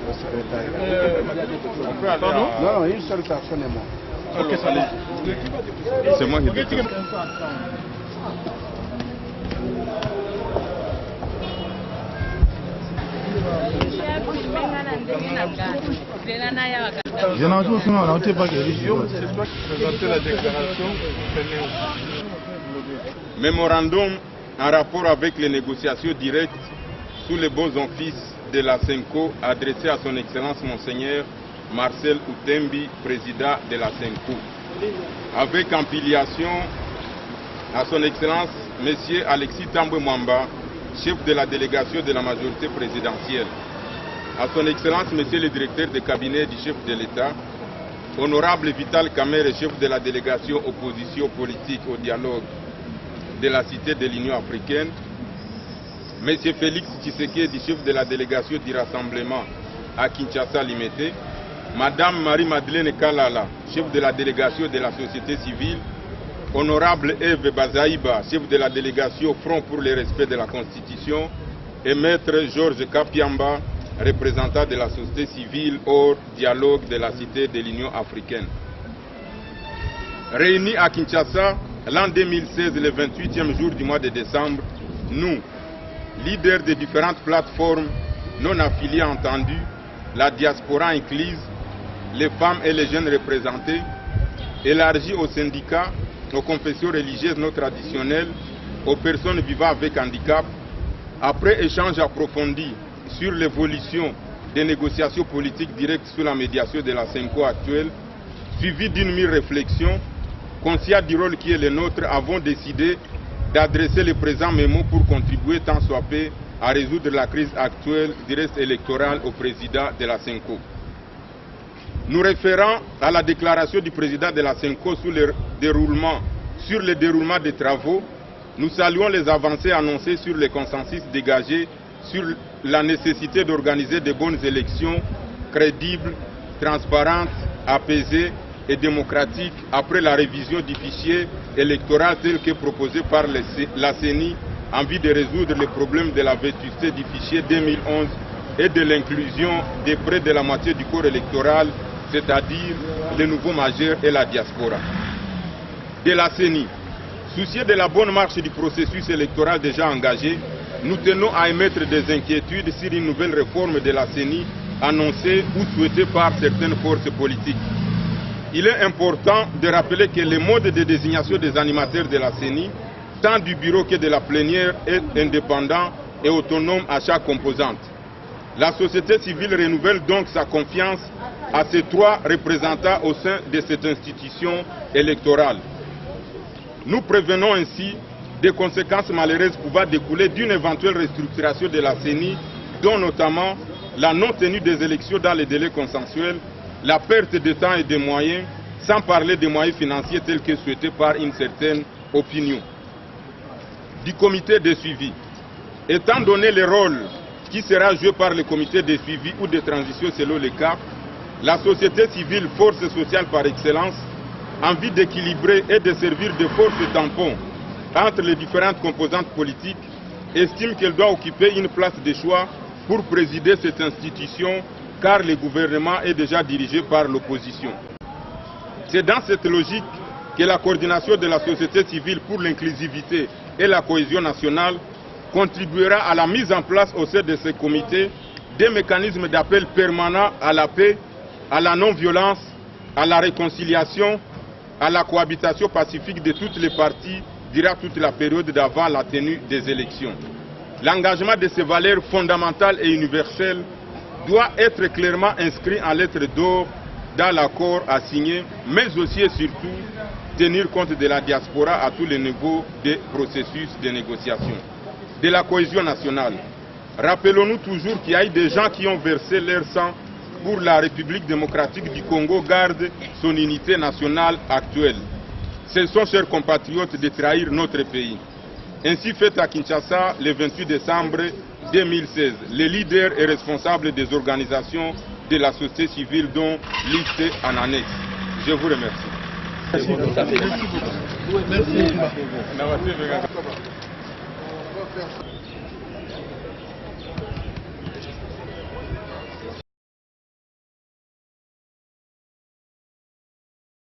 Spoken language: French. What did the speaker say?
le secrétaire. Non, une seule personne est morte. Ok, ça va. C'est moi qui décide. Je n'en joue souvent, on ne sait pas que C'est toi qui présentais la déclaration. Mémorandum en rapport avec les négociations directes sous les bons offices de la SENCO adressé à son Excellence Monseigneur Marcel Outembi, président de la SENCO, avec empiliation à son Excellence Monsieur Alexis Tambwe Mwamba, chef de la délégation de la majorité présidentielle, à son Excellence Monsieur le directeur de cabinet du chef de l'État, Honorable Vital Kamerhe, chef de la délégation opposition politique au dialogue de la Cité de l'Union africaine, M. Félix Tshisekedi, chef de la délégation du Rassemblement à Kinshasa Limité, Madame Marie-Madeleine Kalala, chef de la délégation de la société civile, Honorable Eve Bazaïba, chef de la délégation Front pour le respect de la Constitution, et Maître Georges Kapiamba, représentant de la société civile hors dialogue de la Cité de l'Union africaine. Réunis à Kinshasa, l'an 2016, le 28e jour du mois de décembre, nous, leaders de différentes plateformes non affiliées entendues, la diaspora incluse, les femmes et les jeunes représentés, élargis aux syndicats, aux confessions religieuses non traditionnelles, aux personnes vivant avec handicap, après échange approfondi sur l'évolution des négociations politiques directes sous la médiation de la SENCO actuelle, suivi d'une mûre réflexion, conscient du rôle qui est le nôtre, avons décidé d'adresser le présent mémo pour contribuer tant soit peu à résoudre la crise actuelle du reste électoral au président de la SENCO. Nous référant à la déclaration du président de la SENCO sur le déroulement des travaux, nous saluons les avancées annoncées sur le consensus dégagé sur la nécessité d'organiser de bonnes élections crédibles, transparentes, apaisées et démocratiques après la révision du fichier électoral tel que proposé par la CENI en vue de résoudre les problèmes de la vétusté du fichier 2011 et de l'inclusion de près de la moitié du corps électoral, c'est-à-dire les nouveaux majeurs et la diaspora. De la CENI, soucieux de la bonne marche du processus électoral déjà engagé, nous tenons à émettre des inquiétudes sur une nouvelle réforme de la CENI annoncée ou souhaitée par certaines forces politiques. Il est important de rappeler que le mode de désignation des animateurs de la CENI, tant du bureau que de la plénière, est indépendant et autonome à chaque composante. La société civile renouvelle donc sa confiance à ces trois représentants au sein de cette institution électorale. Nous prévenons ainsi des conséquences malheureuses pouvant découler d'une éventuelle restructuration de la CENI, dont notamment la non-tenue des élections dans les délais consensuels, la perte de temps et de moyens, sans parler des moyens financiers tels que souhaités par une certaine opinion. Du comité de suivi. Étant donné le rôle qui sera joué par le comité de suivi ou de transition selon les cas, la société civile, force sociale par excellence, en vue d'équilibrer et de servir de force tampon entre les différentes composantes politiques, estime qu'elle doit occuper une place de choix pour présider cette institution, car le gouvernement est déjà dirigé par l'opposition. C'est dans cette logique que la coordination de la société civile pour l'inclusivité et la cohésion nationale contribuera à la mise en place au sein de ce comité des mécanismes d'appel permanent à la paix, à la non-violence, à la réconciliation, à la cohabitation pacifique de toutes les parties durant toute la période d'avant la tenue des élections. L'engagement de ces valeurs fondamentales et universelles doit être clairement inscrit en lettres d'or dans l'accord à signer, mais aussi et surtout tenir compte de la diaspora à tous les niveaux des processus de négociation. De la cohésion nationale. Rappelons-nous toujours qu'il y a eu des gens qui ont versé leur sang pour la République démocratique du Congo garde son unité nationale actuelle. Ce sont, chers compatriotes, de trahir notre pays. Ainsi fait à Kinshasa le 28 décembre 2016, les leaders et responsables des organisations de la société civile dont liste en annexe. Je vous remercie. Merci.